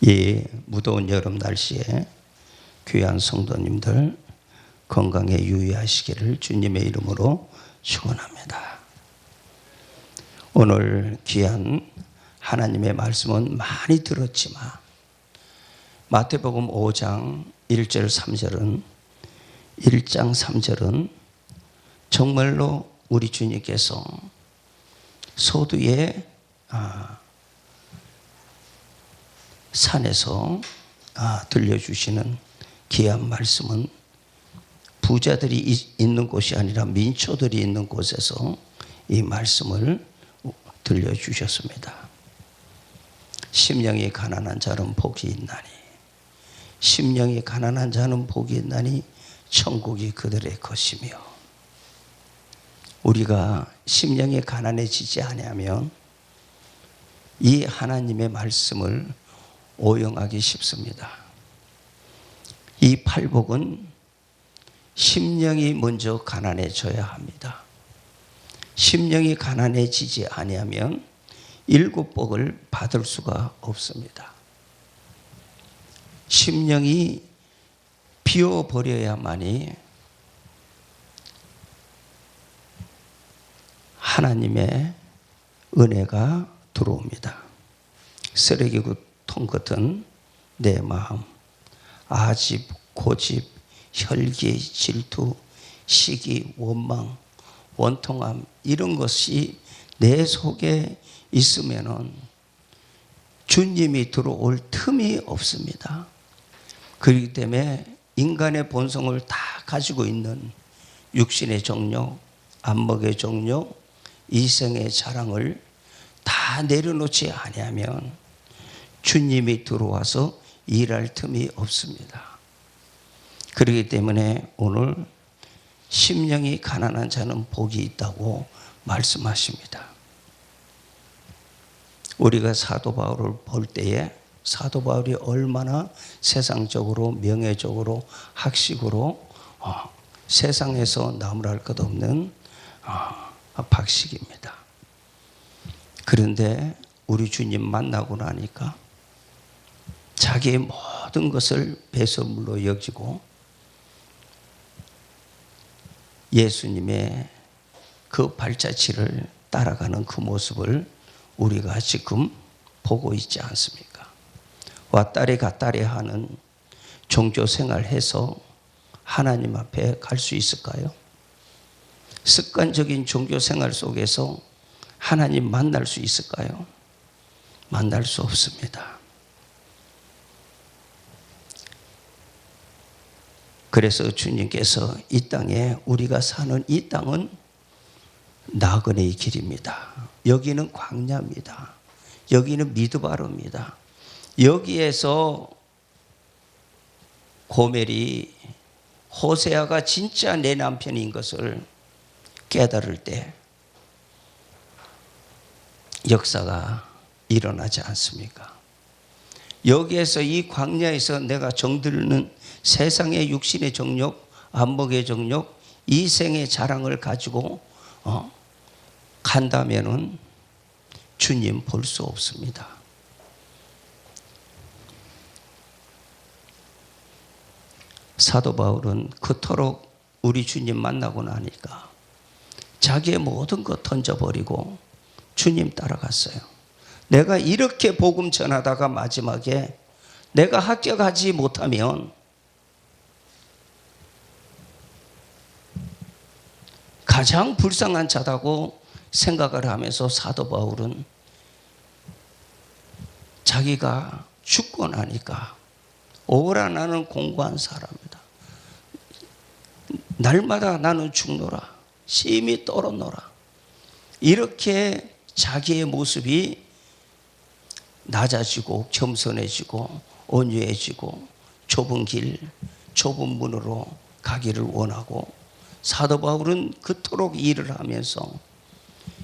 이 무더운 여름 날씨에 귀한 성도님들 건강에 유의하시기를 주님의 이름으로 축원합니다. 오늘 귀한 하나님의 말씀은 많이 들었지만 마태복음 5장 1절 3절은 1장 3절은 정말로 우리 주님께서 소두의 산에서 들려주시는 귀한 말씀은 부자들이 있는 곳이 아니라 민초들이 있는 곳에서 이 말씀을 들려주셨습니다. 심령이 가난한 자는 복이 있나니, 심령이 가난한 자는 복이 있나니 천국이 그들의 것이며, 우리가 심령이 가난해지지 아니하면 이 하나님의 말씀을 오용하기 쉽습니다. 이 팔복은 심령이 먼저 가난해져야 합니다. 심령이 가난해지지 아니하면 일곱 복을 받을 수가 없습니다. 심령이 비워버려야만이 하나님의 은혜가 들어옵니다. 쓰레기통 같은 내 마음, 아집, 고집, 혈기, 질투, 시기, 원망, 원통함, 이런 것이 내 속에 있으면은 주님이 들어올 틈이 없습니다. 그렇기 때문에 인간의 본성을 다 가지고 있는 육신의 정욕, 안목의 정욕, 이생의 자랑을 다 내려놓지 아니하면 주님이 들어와서 일할 틈이 없습니다. 그렇기 때문에 오늘 심령이 가난한 자는 복이 있다고 말씀하십니다. 우리가 사도 바울을 볼 때에 사도 바울이 얼마나 세상적으로, 명예적으로, 학식으로 세상에서 나무랄 것 없는 박식입니다. 그런데 우리 주님 만나고 나니까 자기의 모든 것을 배설물로 여기고 예수님의 그 발자취를 따라가는 그 모습을 우리가 지금 보고 있지 않습니까? 왔다리 갔다리 하는 종교생활 해서 하나님 앞에 갈 수 있을까요? 습관적인 종교생활 속에서 하나님 만날 수 있을까요? 만날 수 없습니다. 그래서 주님께서 이 땅에, 우리가 사는 이 땅은 나그네의 길입니다. 여기는 광야입니다. 여기는 미드바르입니다. 여기에서 고멜이 호세아가 진짜 내 남편인 것을 깨달을 때 역사가 일어나지 않습니까? 여기에서 이 광야에서 내가 정들는 세상의 육신의 정욕, 안목의 정욕, 이생의 자랑을 가지고 간다면은 주님 볼 수 없습니다. 사도 바울은 그토록 우리 주님 만나고 나니까 자기의 모든 것 던져버리고 주님 따라갔어요. 내가 이렇게 복음 전하다가 마지막에 내가 합격하지 못하면 가장 불쌍한 자다고 생각을 하면서 사도 바울은 자기가 죽고 나니까 오라 나는 공고한 사람이다. 날마다 나는 죽노라. 심히 떨어노라. 이렇게 자기의 모습이 낮아지고 겸손해지고 온유해지고 좁은 길, 좁은 문으로 가기를 원하고, 사도 바울은 그토록 일을 하면서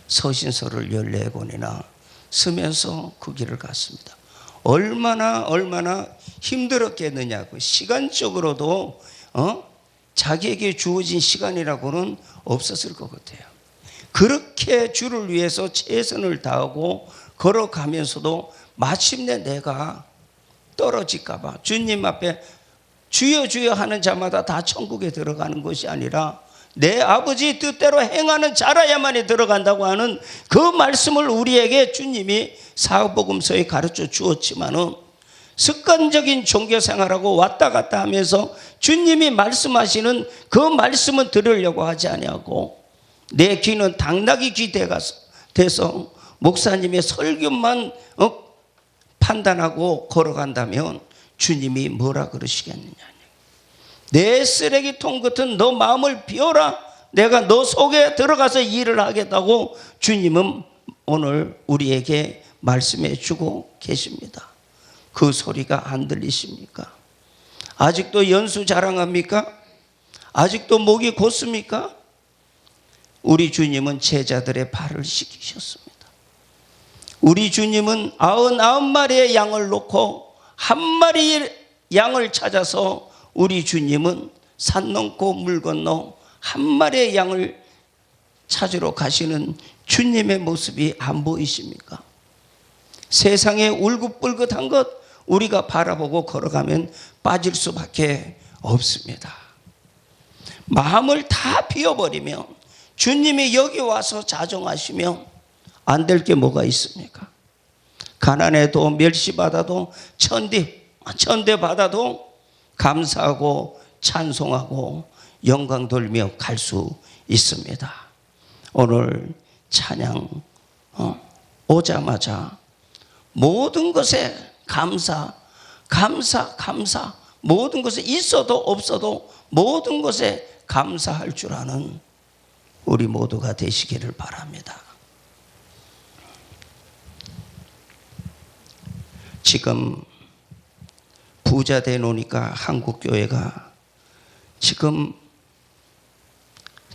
서신서를 14권이나 쓰면서 그 길을 갔습니다. 얼마나 힘들었겠느냐고. 시간적으로도 자기에게 주어진 시간이라고는 없었을 것 같아요. 그렇게 주를 위해서 최선을 다하고 걸어가면서도 마침내 내가 떨어질까 봐 주님 앞에 주여 주여 하는 자마다 다 천국에 들어가는 것이 아니라 내 아버지 뜻대로 행하는 자라야만이 들어간다고 하는 그 말씀을 우리에게 주님이 사복음서에 가르쳐 주었지만은 습관적인 종교생활하고 왔다 갔다 하면서 주님이 말씀하시는 그 말씀은 들으려고 하지 아니하고 내 귀는 당나귀 귀 돼서 목사님의 설교만 판단하고 걸어간다면 주님이 뭐라 그러시겠느냐. 내 쓰레기통 같은 너 마음을 비워라. 내가 너 속에 들어가서 일을 하겠다고 주님은 오늘 우리에게 말씀해 주고 계십니다. 그 소리가 안 들리십니까? 아직도 연수 자랑합니까? 아직도 목이 곧습니까? 우리 주님은 제자들의 발을 씻기셨습니다. 우리 주님은 99마리의 양을 놓고 한 마리의 양을 찾아서 우리 주님은 산 넘고 물 건너 한 마리의 양을 찾으러 가시는 주님의 모습이 안 보이십니까? 세상에 울긋불긋한 것 우리가 바라보고 걸어가면 빠질 수밖에 없습니다. 마음을 다 비워버리면 주님이 여기 와서 자정하시면 안 될 게 뭐가 있습니까? 가난해도 멸시받아도 천대받아도 감사하고 찬송하고 영광 돌며 갈 수 있습니다. 오늘 찬양 오자마자 모든 것에 감사 모든 것에 있어도 없어도 모든 것에 감사할 줄 아는 우리 모두가 되시기를 바랍니다. 지금 부자 돼 놓으니까 한국교회가 지금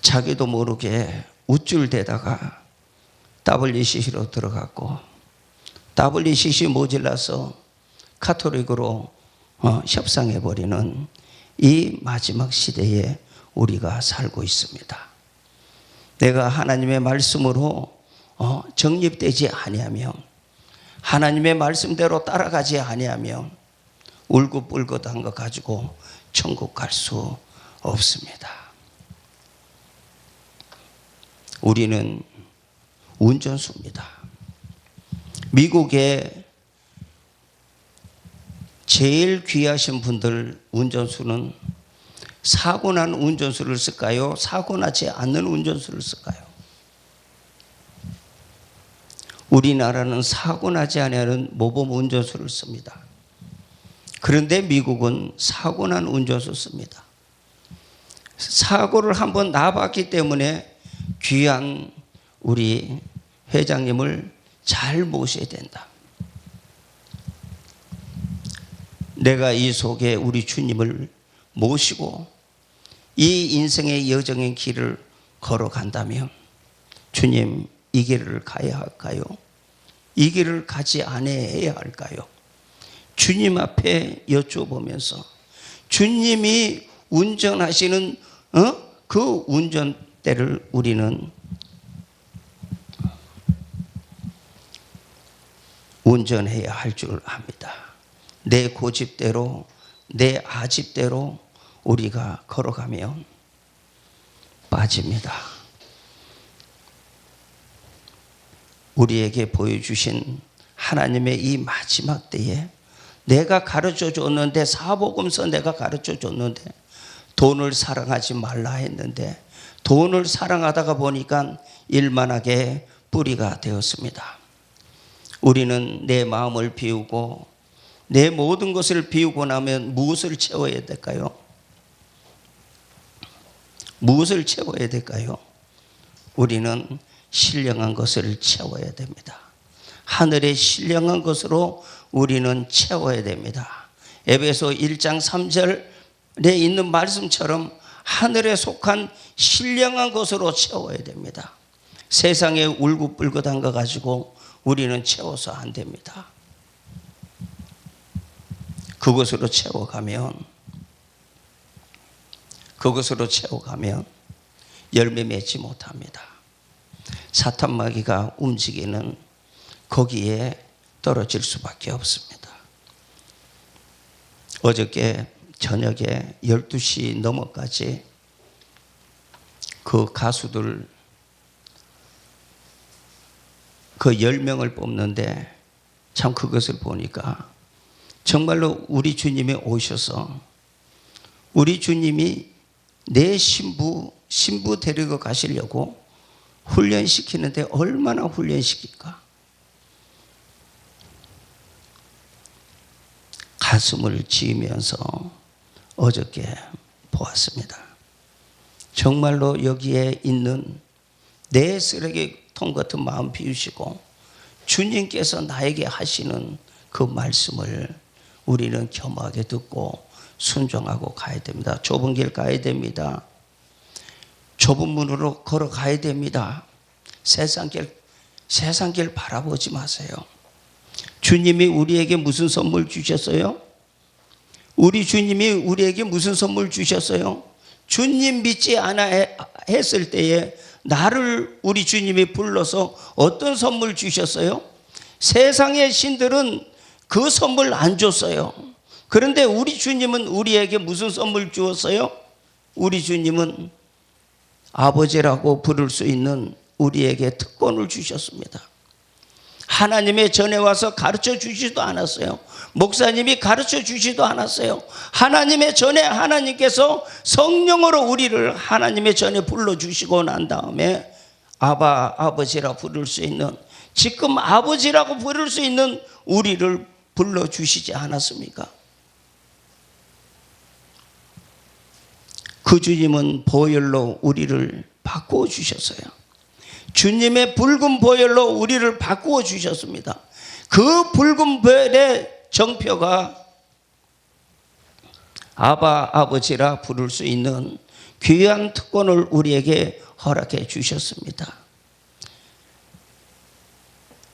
자기도 모르게 우쭐대다가 WCC로 들어갔고 WCC 모질라서 카톨릭으로 협상해버리는 이 마지막 시대에 우리가 살고 있습니다. 내가 하나님의 말씀으로 정립되지 아니하면 하나님의 말씀대로 따라가지 아니하면 울긋불긋한 거 가지고 천국 갈 수 없습니다. 우리는 운전수입니다. 미국에 제일 귀하신 분들 운전수는 사고 난 운전수를 쓸까요? 사고 나지 않는 운전수를 쓸까요? 우리나라는 사고 나지 않는 모범 운전수를 씁니다. 그런데 미국은 사고 난 운전수 씁니다. 사고를 한번 나봤기 때문에 귀한 우리 회장님을 잘 모셔야 된다. 내가 이 속에 우리 주님을 모시고 이 인생의 여정의 길을 걸어간다면 주님 이 길을 가야 할까요? 이 길을 가지 않아야 할까요? 주님 앞에 여쭤보면서 주님이 운전하시는 그 운전대를 우리는 운전해야 할 줄 압니다. 내 고집대로 내 아집대로 우리가 걸어가면 빠집니다. 우리에게 보여주신 하나님의 이 마지막 때에 내가 가르쳐 줬는데 사복음서 내가 가르쳐 줬는데 돈을 사랑하지 말라 했는데 돈을 사랑하다가 보니까 일만하게 뿌리가 되었습니다. 우리는 내 마음을 비우고 내 모든 것을 비우고 나면 무엇을 채워야 될까요? 무엇을 채워야 될까요? 우리는 신령한 것을 채워야 됩니다. 하늘의 신령한 것으로 우리는 채워야 됩니다. 에베소 1장 3절에 있는 말씀처럼 하늘에 속한 신령한 것으로 채워야 됩니다. 세상에 울긋불긋한 거 가지고 우리는 채워서 안 됩니다. 그것으로 채워가면 열매 맺지 못합니다. 사탄 마귀가 움직이는 거기에 떨어질 수밖에 없습니다. 어저께 저녁에 12시 넘어까지 그 가수들 그 10명을 뽑는데 참 그것을 보니까 정말로 우리 주님이 오셔서 우리 주님이 내 신부 데리고 가시려고 훈련시키는데 얼마나 훈련시킬까? 가슴을 지으면서 어저께 보았습니다. 정말로 여기에 있는 내 쓰레기통 같은 마음 비우시고 주님께서 나에게 하시는 그 말씀을 우리는 겸하게 듣고 순종하고 가야 됩니다. 좁은 길 가야 됩니다. 좁은 문으로 걸어가야 됩니다. 세상 길 바라보지 마세요. 주님이 우리에게 무슨 선물 주셨어요? 우리 주님이 우리에게 무슨 선물 주셨어요? 주님 믿지 않아 했을 때에 나를 우리 주님이 불러서 어떤 선물 주셨어요? 세상의 신들은 그 선물 안 줬어요. 그런데 우리 주님은 우리에게 무슨 선물 주었어요? 우리 주님은 아버지라고 부를 수 있는 우리에게 특권을 주셨습니다. 하나님의 전에 와서 가르쳐 주지도 않았어요. 목사님이 가르쳐 주지도 않았어요. 하나님의 전에 하나님께서 성령으로 우리를 하나님의 전에 불러주시고 난 다음에 아버지라 부를 수 있는, 지금 아버지라고 부를 수 있는 우리를 불러주시지 않았습니까? 그 주님은 보혈로 우리를 바꾸어 주셨어요. 주님의 붉은 보혈로 우리를 바꾸어 주셨습니다. 그 붉은 보혈의 정표가 아버지라 부를 수 있는 귀한 특권을 우리에게 허락해 주셨습니다.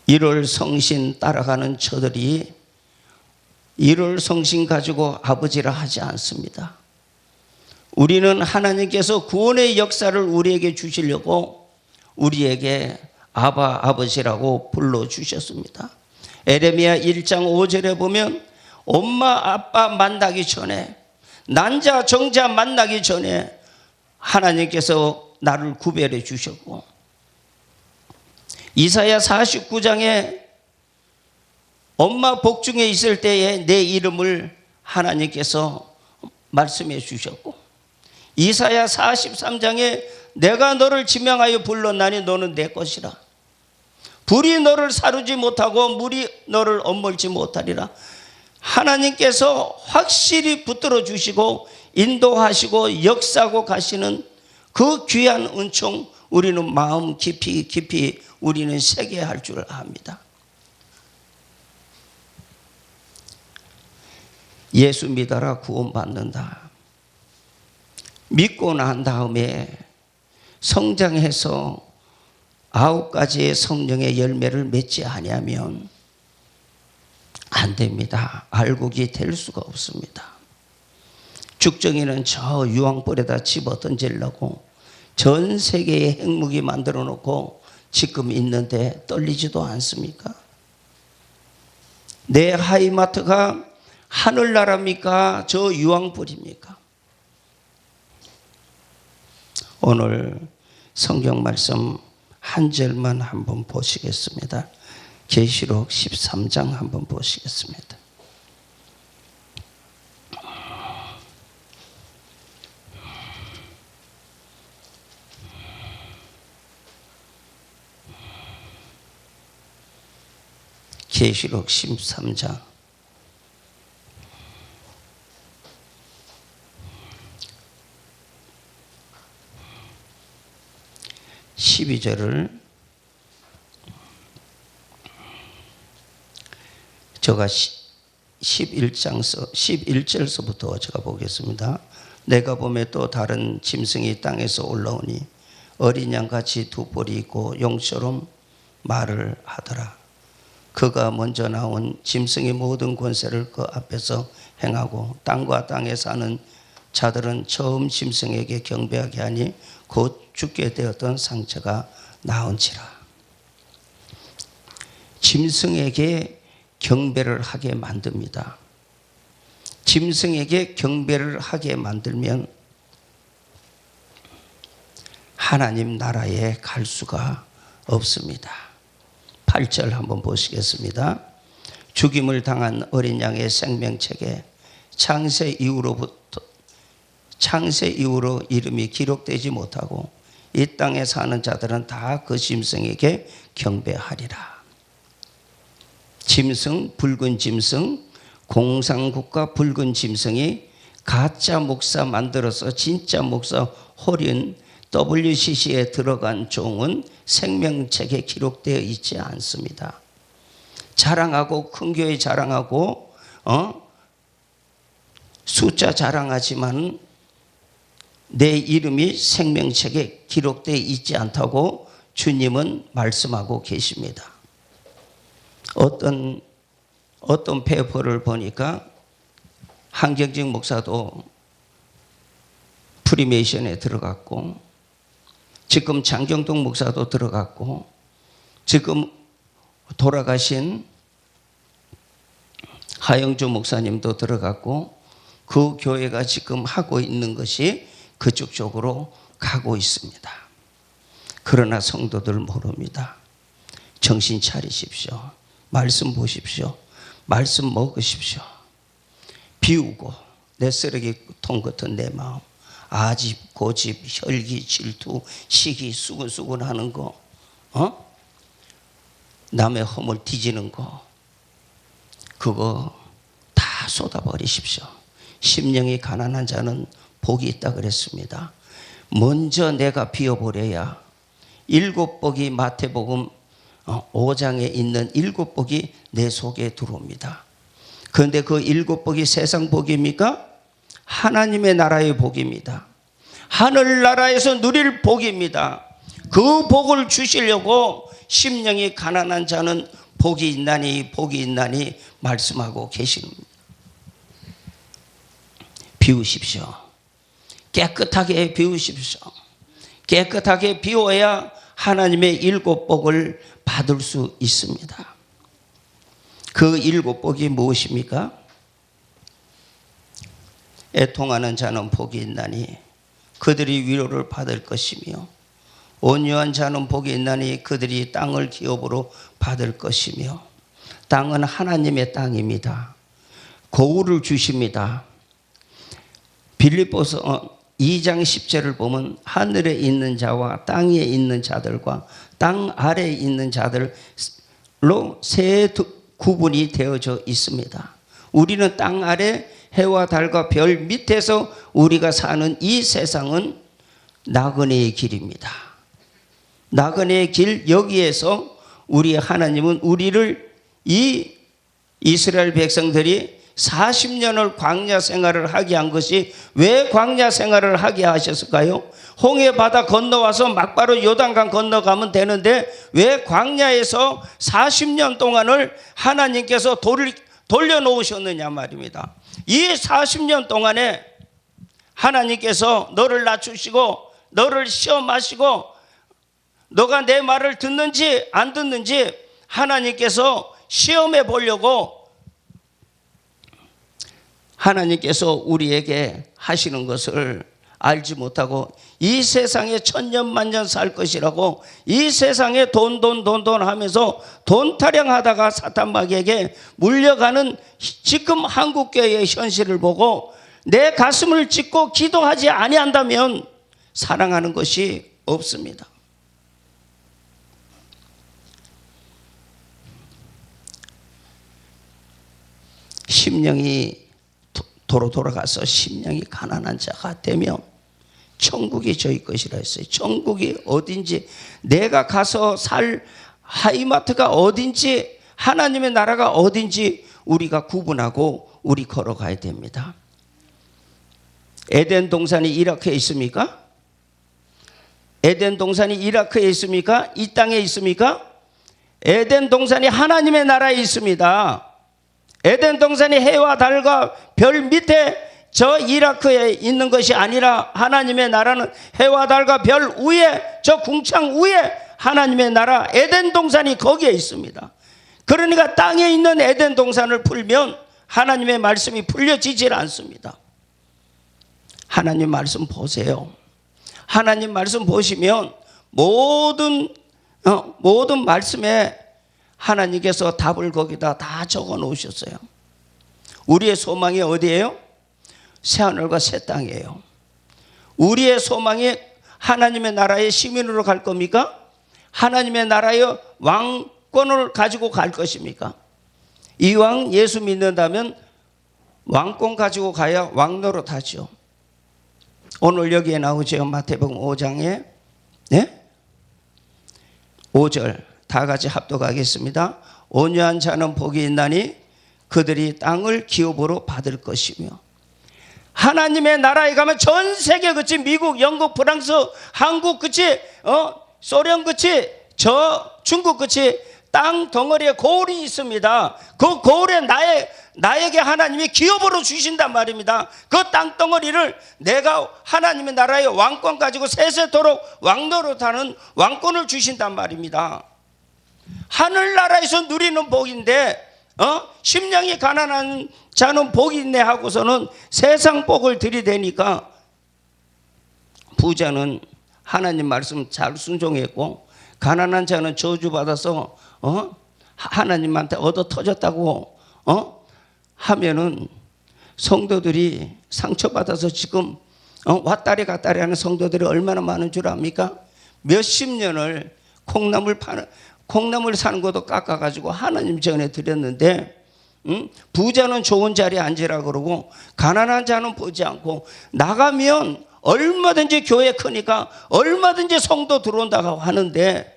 1월 성신 따라가는 저들이 1월 성신 가지고 아버지라 하지 않습니다. 우리는 하나님께서 구원의 역사를 우리에게 주시려고 우리에게 아버지라고 불러주셨습니다. 에레미야 1장 5절에 보면 엄마 아빠 만나기 전에, 난자 정자 만나기 전에 하나님께서 나를 구별해 주셨고, 이사야 49장에 엄마 복중에 있을 때에 내 이름을 하나님께서 말씀해 주셨고, 이사야 43장에 내가 너를 지명하여 불렀나니 너는 내 것이라. 불이 너를 사르지 못하고 물이 너를 엄물지 못하리라. 하나님께서 확실히 붙들어 주시고 인도하시고 역사하고 가시는 그 귀한 은총, 우리는 마음 깊이 우리는 새겨할 줄 압니다. 예수 믿어라 구원받는다. 믿고 난 다음에 성장해서 9가지의 성령의 열매를 맺지 아니하면 안 됩니다. 알곡이 될 수가 없습니다. 죽정이는 저 유황불에다 집어 던지려고 전 세계의 핵무기 만들어 놓고 지금 있는데 떨리지도 않습니까? 내 하이마트가 하늘나라입니까? 저 유황불입니까? 오늘 성경 말씀 한 절만 한번 보시겠습니다. 계시록 13장 한번 보시겠습니다. 계시록 13장 12절을 제가 11절서부터 제가 보겠습니다. 내가 보매 또 다른 짐승이 땅에서 올라오니 어린 양같이 두 뿔이 있고 용처럼 말을 하더라. 그가 먼저 나온 짐승의 모든 권세를 그 앞에서 행하고 땅과 땅에 사는 자들은 처음 짐승에게 경배하게 하니 곧 죽게 되었던 상처가 나온지라. 짐승에게 경배를 하게 만듭니다. 짐승에게 경배를 하게 만들면 하나님 나라에 갈 수가 없습니다. 8절 한번 보시겠습니다. 죽임을 당한 어린 양의 생명책에 창세 이후로 이름이 기록되지 못하고 이 땅에 사는 자들은 다 그 짐승에게 경배하리라. 짐승, 붉은 짐승, 공산국가 붉은 짐승이 가짜 목사 만들어서 진짜 목사 호린 WCC에 들어간 종은 생명책에 기록되어 있지 않습니다. 자랑하고 큰 교회 자랑하고 숫자 자랑하지만 내 이름이 생명책에 기록되어 있지 않다고 주님은 말씀하고 계십니다. 어떤 페이퍼를 보니까 한경직 목사도 프리메이션에 들어갔고 지금 장경동 목사도 들어갔고 지금 돌아가신 하영주 목사님도 들어갔고 그 교회가 지금 하고 있는 것이 그쪽 쪽으로 가고 있습니다. 그러나 성도들 모릅니다. 정신 차리십시오. 말씀 보십시오. 말씀 먹으십시오. 비우고 내 쓰레기통 같은 내 마음, 아집, 고집, 혈기, 질투, 시기, 수근수근 하는 거, 남의 허물 뒤지는 거, 그거 다 쏟아버리십시오. 심령이 가난한 자는 복이 있다 그랬습니다. 먼저 내가 비워버려야 7복이 마태복음 5장에 있는 7복이 내 속에 들어옵니다. 그런데 그 7복이 세상 복입니까? 하나님의 나라의 복입니다. 하늘나라에서 누릴 복입니다. 그 복을 주시려고 심령이 가난한 자는 복이 있나니 말씀하고 계십니다. 비우십시오. 깨끗하게 비우십시오. 깨끗하게 비워야 하나님의 7복을 받을 수 있습니다. 그 7복이 무엇입니까? 애통하는 자는 복이 있나니 그들이 위로를 받을 것이며 온유한 자는 복이 있나니 그들이 땅을 기업으로 받을 것이며 땅은 하나님의 땅입니다. 고울을 주십니다. 빌립보서 2장 10절을 보면 하늘에 있는 자와 땅에 있는 자들과 땅 아래에 있는 자들로 세 구분이 되어져 있습니다. 우리는 땅 아래 해와 달과 별 밑에서 우리가 사는 이 세상은 나그네의 길입니다. 나그네의 길, 여기에서 우리 하나님은 우리를 이 이스라엘 백성들이 40년을 광야 생활을 하게 한 것이 왜 광야 생활을 하게 하셨을까요? 홍해 바다 건너와서 막바로 요단강 건너가면 되는데 왜 광야에서 40년 동안을 하나님께서 돌려놓으셨느냐 말입니다. 이 40년 동안에 하나님께서 너를 낮추시고 너를 시험하시고 너가 내 말을 듣는지 안 듣는지 하나님께서 시험해 보려고 하나님께서 우리에게 하시는 것을 알지 못하고 이 세상에 천년만년 살 것이라고 이 세상에 돈 하면서 돈 타령하다가 사탄마귀에게 물려가는 지금 한국교회의 현실을 보고 내 가슴을 찢고 기도하지 아니한다면 사랑하는 것이 없습니다. 심령이 도로 돌아가서 심령이 가난한 자가 되면 천국이 저희 것이라 했어요. 천국이 어딘지, 내가 가서 살 하이마트가 어딘지, 하나님의 나라가 어딘지 우리가 구분하고 우리 걸어가야 됩니다. 에덴 동산이 이라크에 있습니까? 에덴 동산이 이라크에 있습니까? 이 땅에 있습니까? 에덴 동산이 하나님의 나라에 있습니다. 에덴 동산이 해와 달과 별 밑에 저 이라크에 있는 것이 아니라 하나님의 나라는 해와 달과 별 위에, 저 궁창 위에 하나님의 나라 에덴 동산이 거기에 있습니다. 그러니까 땅에 있는 에덴 동산을 풀면 하나님의 말씀이 풀려지질 않습니다. 하나님 말씀 보세요. 하나님 말씀 보시면 모든 말씀에 하나님께서 답을 거기다 다 적어 놓으셨어요. 우리의 소망이 어디예요? 새하늘과 새 땅이에요. 우리의 소망이 하나님의 나라의 시민으로 갈 겁니까? 하나님의 나라의 왕권을 가지고 갈 것입니까? 이왕 예수 믿는다면 왕권 가지고 가야 왕노릇 하죠. 오늘 여기에 나오죠. 마태복음 5장에 5절 다 같이 합독하겠습니다. 온유한 자는 복이 있나니 그들이 땅을 기업으로 받을 것이며. 하나님의 나라에 가면 전 세계 그치, 미국, 영국, 프랑스, 한국 그치, 소련 그치, 중국 그치, 땅 덩어리에 고을이 있습니다. 그 고을에 나에게 하나님이 기업으로 주신단 말입니다. 그 땅 덩어리를 내가 하나님의 나라의 왕권 가지고 세세토록 왕노릇하는 왕권을 주신단 말입니다. 하늘나라에서 누리는 복인데 심령이 가난한 자는 복이 있네 하고서는 세상 복을 들이대니까 부자는 하나님 말씀 잘 순종했고 가난한 자는 저주받아서 하나님한테 얻어 터졌다고 하면은 성도들이 상처받아서 지금 왔다리 갔다리 하는 성도들이 얼마나 많은 줄 압니까? 몇십 년을 콩나물 사는 것도 깎아가지고 하나님 전에 드렸는데 부자는 좋은 자리에 앉으라 그러고 가난한 자는 보지 않고 나가면 얼마든지 교회 크니까 얼마든지 성도 들어온다고 하는데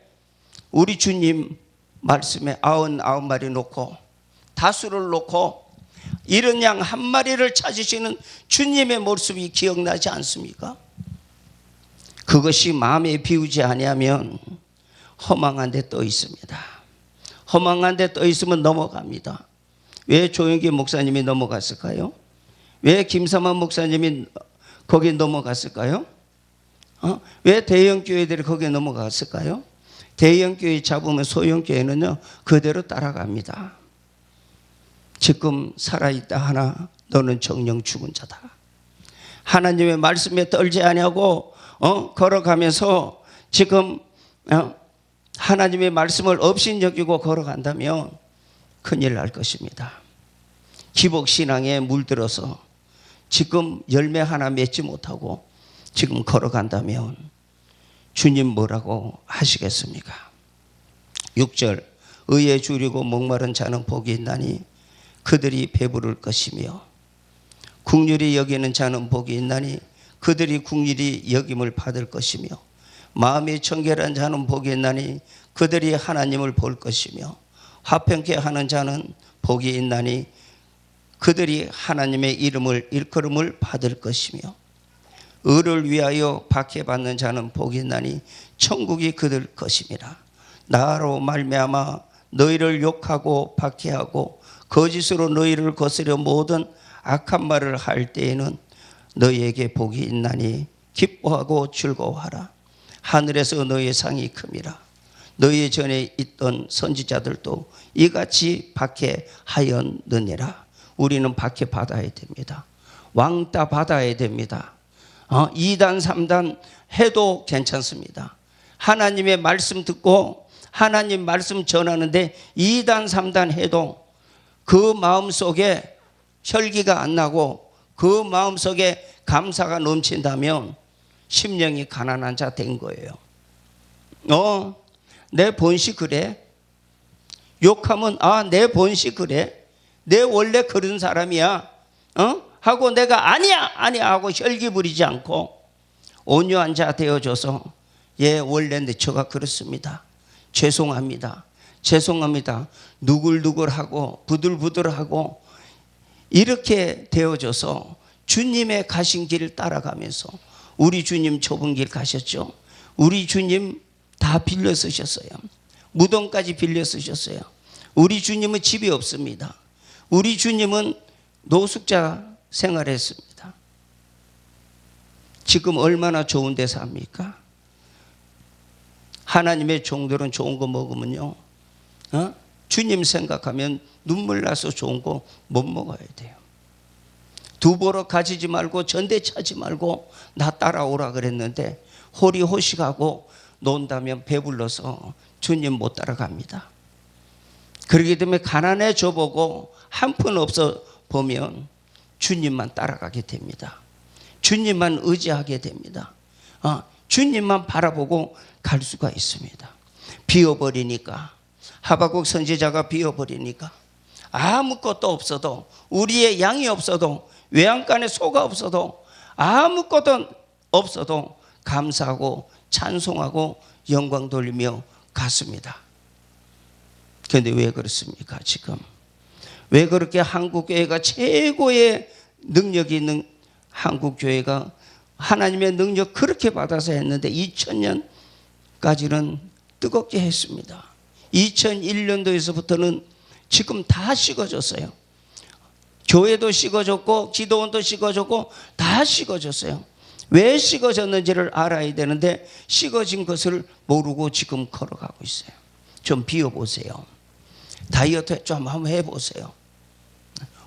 우리 주님 말씀에 99마리 놓고 다수를 놓고 이런 양 한 마리를 찾으시는 주님의 모습이 기억나지 않습니까? 그것이 마음에 비우지 아니하면 허망한 데 떠 있습니다. 허망한 데 떠 있으면 넘어갑니다. 왜 조영기 목사님이 넘어갔을까요? 왜 김삼환 목사님이 거기 넘어갔을까요? 왜 대형교회들이 거기에 넘어갔을까요? 대형교회 잡으면 소형교회는요 그대로 따라갑니다. 지금 살아있다 하나 너는 정령 죽은 자다. 하나님의 말씀에 떨지 아니하고 걸어가면서 지금 하나님의 말씀을 업신여기고 걸어간다면 큰일 날 것입니다. 기복신앙에 물들어서 지금 열매 하나 맺지 못하고 지금 걸어간다면 주님 뭐라고 하시겠습니까? 6절 의에 줄이고 목마른 자는 복이 있나니 그들이 배부를 것이며 국률이 여기는 자는 복이 있나니 그들이 국률이 여김을 받을 것이며 마음이 청결한 자는 복이 있나니 그들이 하나님을 볼 것이며 화평케 하는 자는 복이 있나니 그들이 하나님의 이름을 일컬음을 받을 것이며 의를 위하여 박해받는 자는 복이 있나니 천국이 그들 것임이라. 나로 말미암아 너희를 욕하고 박해하고 거짓으로 너희를 거스려 모든 악한 말을 할 때에는 너희에게 복이 있나니 기뻐하고 즐거워하라. 하늘에서 너희의 상이 큼이라. 너희 전에 있던 선지자들도 이같이 박해하였느니라. 우리는 박해받아야 됩니다. 왕따 받아야 됩니다. 2단 3단 해도 괜찮습니다. 하나님의 말씀 듣고 하나님 말씀 전하는데 2단 3단 해도 그 마음속에 혈기가 안 나고 그 마음속에 감사가 넘친다면 심령이 가난한 자 된 거예요. 내 본시 그래? 욕하면 내 본시 그래? 내 원래 그런 사람이야? 하고 내가 아니야 하고 혈기 부리지 않고 온유한 자 되어줘서 원래 내 처가 그렇습니다. 죄송합니다. 누글누글하고 부들부들하고 이렇게 되어줘서 주님의 가신 길을 따라가면서 우리 주님 좁은 길 가셨죠. 우리 주님 다 빌려 쓰셨어요. 무덤까지 빌려 쓰셨어요. 우리 주님은 집이 없습니다. 우리 주님은 노숙자 생활했습니다. 지금 얼마나 좋은 데 삽니까? 하나님의 종들은 좋은 거 먹으면요 주님 생각하면 눈물 나서 좋은 거 못 먹어야 돼요. 두보러 가지지 말고 전대 차지 말고 나 따라오라 그랬는데 호리호식하고 논다면 배불러서 주님 못 따라갑니다. 그렇기 때문에 가난해져 보고 한 푼 없어 보면 주님만 따라가게 됩니다. 주님만 의지하게 됩니다. 주님만 바라보고 갈 수가 있습니다. 비어버리니까, 하박국 선지자가 비어버리니까 아무것도 없어도, 우리의 양이 없어도, 외양간에 소가 없어도, 아무것도 없어도 감사하고 찬송하고 영광 돌리며 갔습니다. 그런데 왜 그렇습니까? 지금 왜 그렇게 한국교회가 최고의 능력이 있는 한국교회가 하나님의 능력 그렇게 받아서 했는데 2000년까지는 뜨겁게 했습니다. 2001년도에서부터는 지금 다 식어졌어요. 교회도 식어졌고 기도원도 식어졌고 다 식어졌어요. 왜 식어졌는지를 알아야 되는데 식어진 것을 모르고 지금 걸어가고 있어요. 좀 비워보세요. 다이어트 좀 한번 해보세요.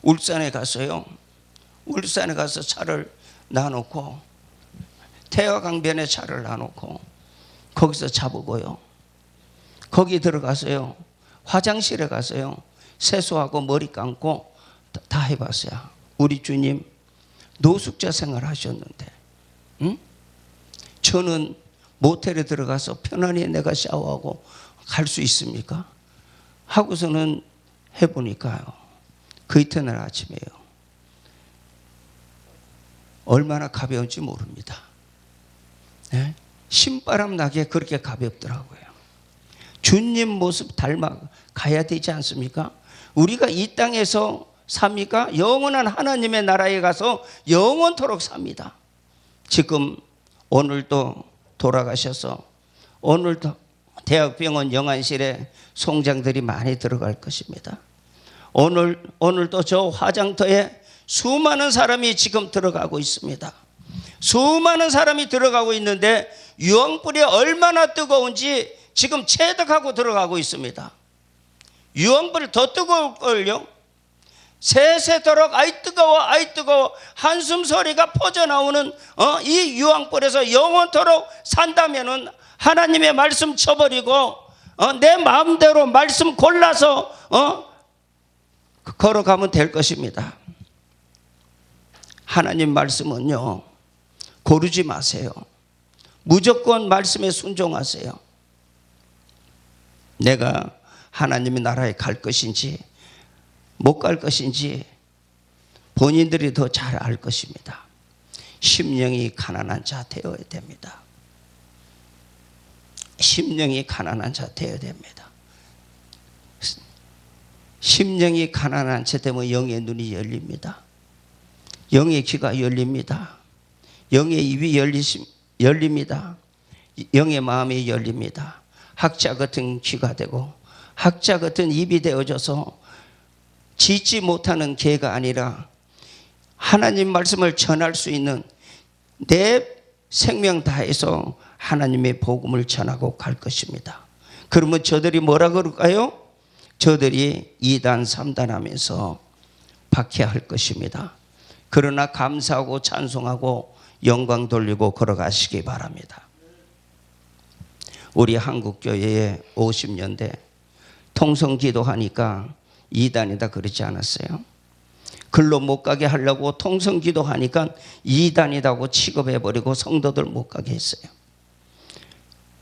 울산에 갔어요. 울산에 가서 차를 놔놓고, 태화강변에 차를 놔놓고 거기서 자보고요. 거기 들어가서요, 화장실에 가서요, 세수하고 머리 감고 다 해봤어요. 우리 주님 노숙자 생활 하셨는데, 저는 모텔에 들어가서 편안히 내가 샤워하고 갈 수 있습니까? 하고서는 해보니까요, 그 이튿날 아침에요, 얼마나 가벼운지 모릅니다. 네? 신바람 나게 그렇게 가볍더라고요. 주님 모습 닮아 가야 되지 않습니까? 우리가 이 땅에서 삽니까? 영원한 하나님의 나라에 가서 영원토록 삽니다. 지금 오늘도 돌아가셔서 오늘도 대학병원 영안실에 송장들이 많이 들어갈 것입니다. 오늘도 저 화장터에 수많은 사람이 지금 들어가고 있습니다. 수많은 사람이 들어가고 있는데 유황불이 얼마나 뜨거운지 지금 체득하고 들어가고 있습니다. 유황불이 더 뜨거울걸요? 새새도록 아이 뜨거워 아이 뜨거워 한숨 소리가 퍼져나오는 이 유황불에서 영원토록 산다면은 하나님의 말씀 쳐버리고 내 마음대로 말씀 골라서 걸어가면 될 것입니다. 하나님 말씀은요, 고르지 마세요. 무조건 말씀에 순종하세요. 내가 하나님의 나라에 갈 것인지 못 갈 것인지 본인들이 더 잘 알 것입니다. 심령이 가난한 자 되어야 됩니다. 심령이 가난한 자 되어야 됩니다. 심령이 가난한 자 되면 영의 눈이 열립니다. 영의 귀가 열립니다. 영의 입이 열립니다. 영의 마음이 열립니다. 학자 같은 귀가 되고 학자 같은 입이 되어져서 짖지 못하는 개가 아니라 하나님 말씀을 전할 수 있는 내 생명 다해서 하나님의 복음을 전하고 갈 것입니다. 그러면 저들이 뭐라 그럴까요? 저들이 2단 3단 하면서 박해할 것입니다. 그러나 감사하고 찬송하고 영광 돌리고 걸어가시기 바랍니다. 우리 한국교회에 50년대 통성기도하니까 2단이다 그러지 않았어요? 글로 못 가게 하려고 통성기도하니까 2단이라고 취급해버리고 성도들 못 가게 했어요.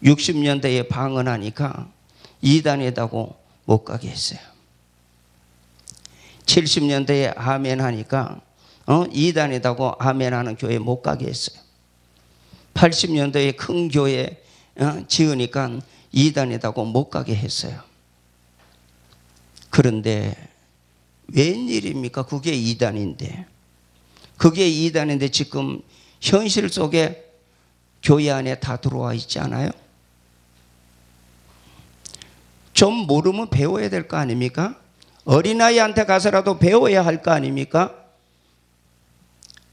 60년대에 방언하니까 2단이라고 못 가게 했어요. 70년대에 아멘 하니까 2단이라고 아멘 하는 교회 못 가게 했어요. 80년대에 큰 교회 지으니까 2단이라고 못 가게 했어요. 그런데 웬일입니까? 그게 2단인데. 그게 2단인데 지금 현실 속에 교회 안에 다 들어와 있지 않아요? 좀 모르면 배워야 될 거 아닙니까? 어린아이한테 가서라도 배워야 할 거 아닙니까?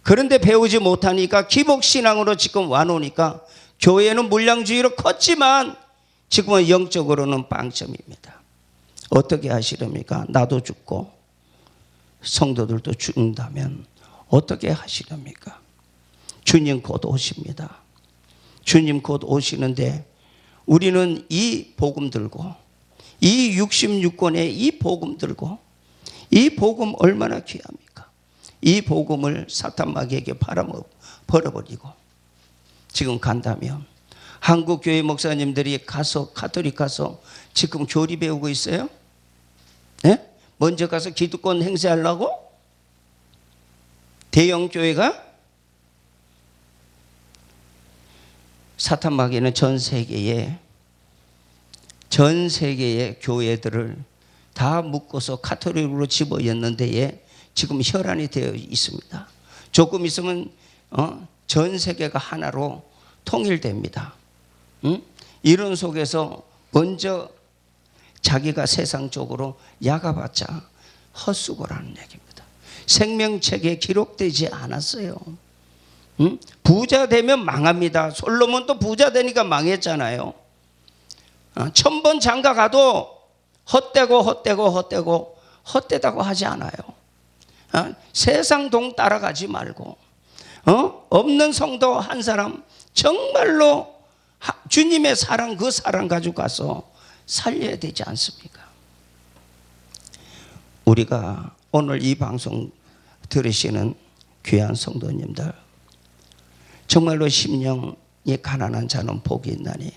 그런데 배우지 못하니까 기복신앙으로 지금 와놓으니까 교회는 물량주의로 컸지만 지금은 영적으로는 빵점입니다. 어떻게 하시렵니까? 나도 죽고 성도들도 죽는다면 어떻게 하시렵니까? 주님 곧 오십니다. 주님 곧 오시는데 우리는 이 복음 들고, 이 66권의 이 복음 들고, 이 복음 얼마나 귀합니까? 이 복음을 사탄 마귀에게 벌어버리고 지금 간다면, 한국 교회 목사님들이 가서 가톨릭 가서 지금 교리 배우고 있어요? 네? 먼저 가서 기득권 행세하려고? 대형 교회가? 사탄 마귀는 전 세계의 교회들을 다 묶어서 가톨릭으로 집어였는데 지금 혈안이 되어 있습니다. 조금 있으면 전 세계가 하나로 통일됩니다. 이런 속에서 먼저 자기가 세상적으로 야가봤자 헛수고라는 얘기입니다. 생명책에 기록되지 않았어요. 부자 되면 망합니다. 솔로몬도 부자 되니까 망했잖아요. 1000번 장가 가도 헛되다고 하지 않아요. 세상 동 따라가지 말고 없는 성도 한 사람 정말로 주님의 사랑, 그 사랑 가지고 가서 살려야 되지 않습니까? 우리가 오늘 이 방송 들으시는 귀한 성도님들, 정말로 심령이 가난한 자는 복이 있나니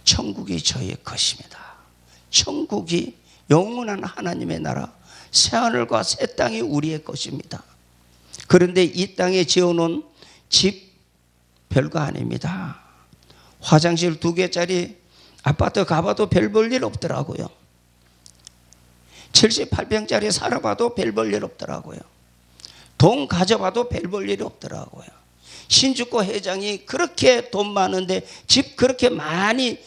천국이 저의 것입니다. 천국이 영원한 하나님의 나라, 새하늘과 새 땅이 우리의 것입니다. 그런데 이 땅에 지어놓은 집 별거 아닙니다. 화장실 2개짜리 아파트 가봐도 별 볼 일 없더라고요. 78평짜리 살아봐도 별 볼 일 없더라고요. 돈 가져봐도 별 볼 일이 없더라고요. 신주고 회장이 그렇게 돈 많은데 집 그렇게 많이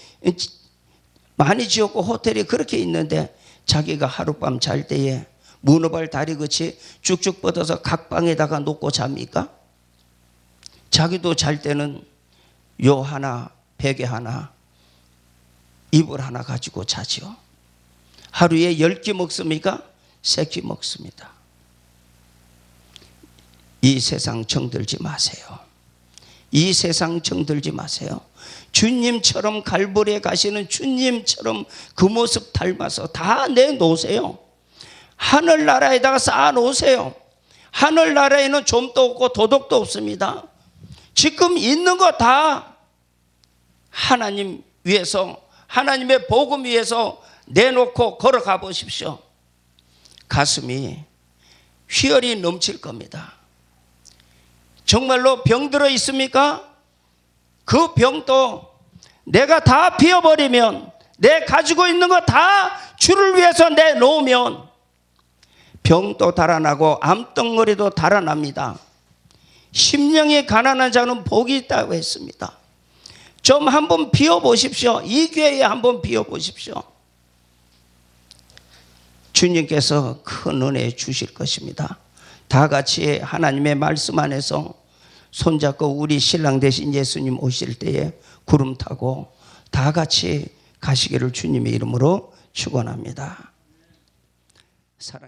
지었고 호텔이 그렇게 있는데 자기가 하룻밤 잘 때에 문어발 다리같이 쭉쭉 뻗어서 각 방에다가 놓고 잡니까? 자기도 잘 때는 요 하나, 베개 하나, 이불 하나 가지고 자죠. 하루에 10끼 먹습니까? 3끼 먹습니다. 이 세상 정들지 마세요. 이 세상 정들지 마세요. 주님처럼 갈보리에 가시는 주님처럼 그 모습 닮아서 다 내놓으세요. 하늘나라에다가 쌓아놓으세요. 하늘나라에는 좀도 없고 도덕도 없습니다. 지금 있는 거 다 하나님 위해서, 하나님의 복음 위해서 내놓고 걸어가 보십시오. 가슴이 희열이 넘칠 겁니다. 정말로 병들어 있습니까? 그 병도 내가 다 비워버리면, 내 가지고 있는 거 다 주를 위해서 내놓으면 병도 달아나고 암덩어리도 달아납니다. 심령이 가난한 자는 복이 있다고 했습니다. 좀 한번 비워보십시오. 이 교회에 한번 비워보십시오. 주님께서 큰 은혜 주실 것입니다. 다 같이 하나님의 말씀 안에서 손잡고 우리 신랑 되신 예수님 오실 때에 구름 타고 다 같이 가시기를 주님의 이름으로 축원합니다. 사랑.